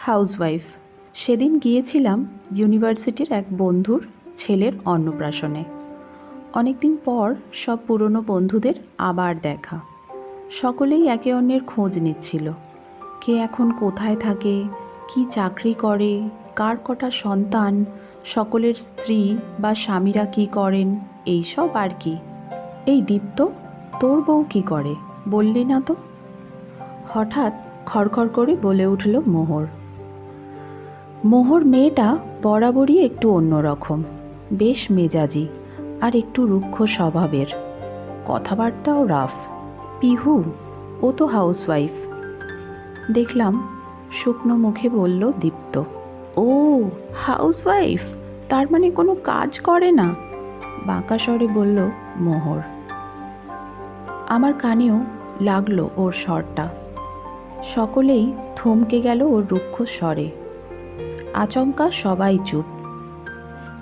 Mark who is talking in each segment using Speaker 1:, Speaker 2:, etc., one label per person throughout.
Speaker 1: Housewife. সেদিন গিয়েছিলাম ইউনিভার্সিটির এক বন্ধুর ছেলের অন্নপ্রাশনে। অনেকদিন পর সব পুরনো বন্ধুদের আবার দেখা। সকলেই একে অন্যের খোঁজ নিচ্ছিল। কে এখন কোথায় থাকে, কি চাকরি করে, কার কটা সন্তান, সকলের স্ত্রী বা স্বামীরা কি করেন, এইসব আর কি। এই দীপ্ত, তোর বউ কি করে বললি না তো? হঠাৎ খড়খড় করে বলে উঠল মোহর। মোহর মেয়েটা বরাবরই একটু অন্যরকম, বেশ মেজাজি আর একটু রুক্ষ স্বভাবের, কথাবার্তাও রাফ। পিহু, ও তো হাউসওয়াইফ। দেখলাম শুকনো মুখে বলল দীপ্ত। ও হাউসওয়াইফ, তার মানে কোনো কাজ করে না? বাঁকা স্বরে বলল মোহর। আমার কানেও লাগলো ওর স্বরটা। সকলেই থমকে গেল ওর রুক্ষ স্বরে। আচমকা সবাই চুপ,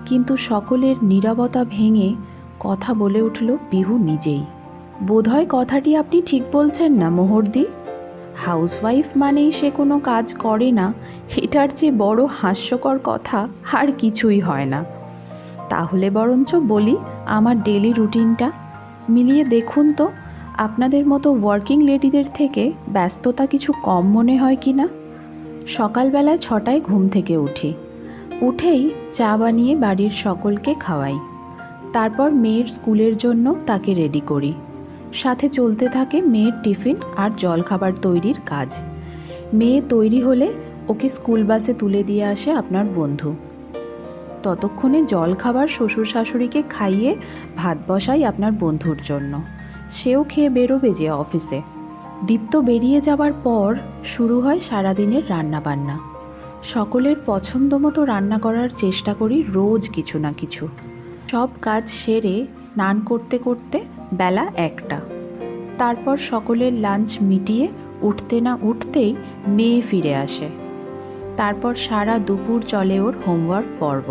Speaker 1: কিন্তু সকলের নীরবতা ভেঙে কথা বলে উঠল পিহু নিজেই। বোধহয় কথাটি আপনি ঠিক বলছেন না মোহরদি। হাউসওয়াইফ মানেই সে কোনো কাজ করে না, এটার চেয়ে বড় হাস্যকর কথা আর কিছুই হয় না। তাহলে বরঞ্চ বলি আমার ডেলি রুটিনটা মিলিয়ে দেখুন তো, আপনাদের মতো ওয়ার্কিং লেডিদের থেকে ব্যস্ততা কিছু কম মনে হয় কি না। সকালবেলায় 6টায় ঘুম থেকে উঠেই চা বানিয়ে বাড়ির সকলকে খাওয়াই। তারপর মেয়ের স্কুলের জন্য তাকে রেডি করি। সাথে চলতে থাকে মেয়ের টিফিন আর জলখাবার তৈরির কাজ। মেয়ে তৈরি হলে ওকে স্কুল বাসে তুলে দিয়ে আসে আপনার বন্ধু। ততক্ষণে জলখাবার শ্বশুর শাশুড়িকে খাইয়ে ভাত বসাই আপনার বন্ধুর জন্য। সেও খেয়ে বেরোবে যে অফিসে। দীপ্ত বেরিয়ে যাবার পর শুরু হয় সারাদিনের রান্নাবান্না। সকলের পছন্দ মতো রান্না করার চেষ্টা করি রোজ কিছু না কিছু। সব কাজ সেরে স্নান করতে করতে বেলা 1টা। তারপর সকলের লাঞ্চ মিটিয়ে উঠতে না উঠতেই মেয়ে ফিরে আসে। তারপর সারা দুপুর চলে ওর হোমওয়ার্ক পর্ব।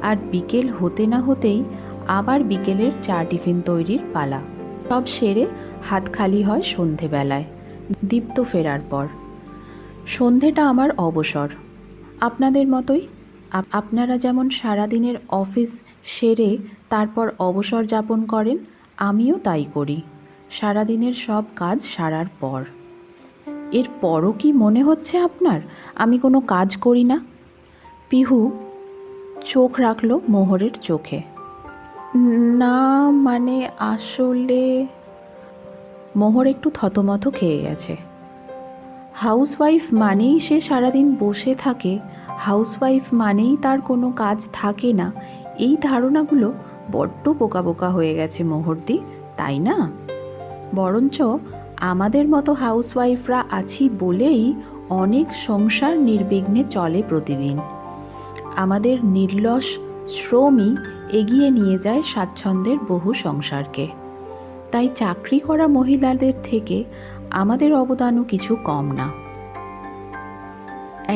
Speaker 1: আর বিকেল হতে না হতেই আবার বিকেলের চা টিফিন তৈরির পালা। সব সেরে হাত খালি হয় সন্ধেবেলায়, দীপ্ত ফেরার পর। সন্ধেটা আমার অবসর। আপনাদের মতোই। আপনারা যেমন সারাদিনের অফিস সেরে তারপর অবসর যাপন করেন, আমিও তাই করি সারাদিনের সব কাজ সারার পর। এর পরও কি মনে হচ্ছে আপনার আমি কোনো কাজ করি না? পিহু চোখ রাখল মোহরের চোখে। না মানে আসলে। মোহর একটু থতমত খেয়ে গেছে। হাউসওয়াইফ মানেই সে সারাদিন বসে থাকে, হাউসওয়াইফ মানেই তার কোনো কাজ থাকে না, এই ধারণাগুলো বড্ড বোকা বোকা হয়ে গেছে মোহরদি, তাই না? বরঞ্চ আমাদের মতো হাউসওয়াইফরা আছি বলেই অনেক সংসার নির্বিঘ্নে চলে প্রতিদিন। আমাদের নির্লস শ্রমই এগিয়ে নিয়ে যায় স্বাচ্ছন্দ্যের বহু সংসারকে। তাই চাকরি করা মহিলাদের থেকে আমাদের অবদানও কিছু কম না।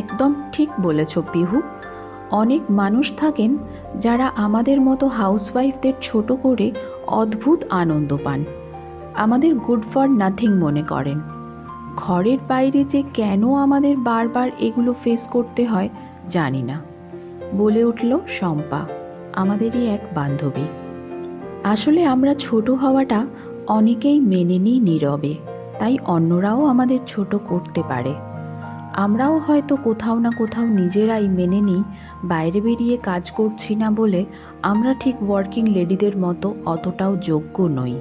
Speaker 1: একদম ঠিক বলেছ পিহু। অনেক মানুষ থাকেন যারা আমাদের মতো হাউসওয়াইফদের ছোট করে অদ্ভুত আনন্দ পান, আমাদের গুড ফর নাথিং মনে করেন। ঘরের বাইরে যে কেন আমাদের বারবার এগুলো ফেস করতে হয় জানি না, বলে উঠল শম্পা, আমাদেরই এক বান্ধবী। আসলে আমরা ছোট হওয়াটা অনেকেই মেনে নিই নীরবে, তাই অন্যরাও আমাদের ছোট করতে পারে। আমরাও হয়তো কোথাও না কোথাও নিজেরাই মেনে নিই বাইরে বেরিয়ে কাজ করছি না বলে আমরা ঠিক ওয়ার্কিং লেডিদের মতো অতটাও যোগ্য নই,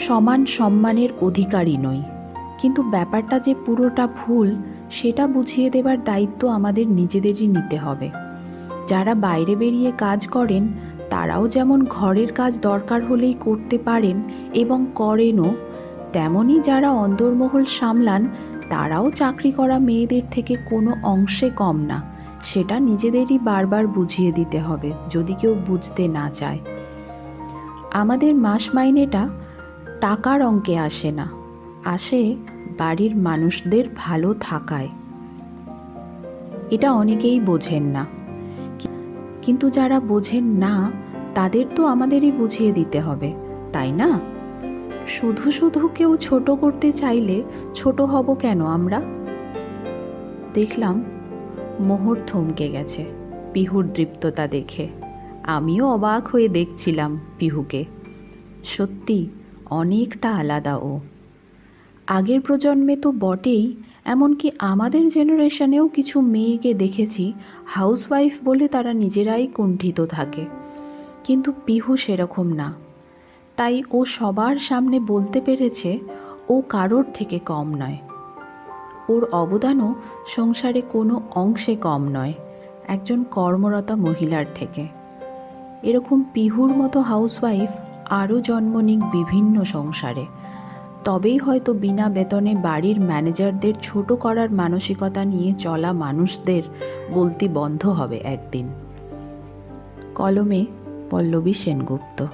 Speaker 1: সমান সম্মানের অধিকারী নই। কিন্তু ব্যাপারটা যে পুরোটা ভুল সেটা বুঝিয়ে দেবার দায়িত্ব আমাদের নিজেদেরই নিতে হবে। যারা বাইরে বেরিয়ে কাজ করেন তারাও যেমন ঘরের কাজ দরকার হলেই করতে পারেন এবং করেনও, তেমনি যারা অন্দরমহল সামলান তারাও চাকরি করা মেয়েদের থেকে কোনো অংশে কম না, সেটা নিজেদেরই বারবার বুঝিয়ে দিতে হবে যদি কেউ বুঝতে না চায়। আমাদের মাস মাইনেটা টাকার অঙ্কে আসে না, আসে বাড়ির মানুষদের ভালো থাকায়। এটা অনেকেই বোঝেন না, কিন্তু যারা বোঝেন না তাদের তো আমাদেরই বুঝিয়ে দিতে হবে, তাই না? শুধু শুধু কেউ ছোট করতে চাইলে ছোট হব কেন আমরা? দেখলাম মোহর থমকে গেছে পিহুর দৃপ্ততা দেখে। আমিও অবাক হয়ে দেখছিলাম পিহুকে। সত্যি অনেকটা আলাদা ও। আগের প্রজন্মে তো বটেই, এমনকি আমাদের জেনারেশনেও কিছু মেয়েকে দেখেছি হাউসওয়াইফ বলে তারা নিজেরাই কুণ্ঠিত থাকে, কিন্তু পিহু সেরকম না। তাই ও সবার সামনে বলতে পেরেছে ও কারোর থেকে কম নয়। ওর অবদানও সংসারে কোনো অংশে কম নয় একজন কর্মরতা মহিলার থেকে। এরকম পিহুর মতো হাউসওয়াইফ আরও জন্ম নিক বিভিন্ন সংসারে, তবেই হয়তো বিনা বেতনে বাড়ির ম্যানেজারদের ছোট করার মানসিকতা নিয়ে চলা মানুষদের বলতি বন্ধ হবে একদিন। কলমে পল্লবী সেনগুপ্ত।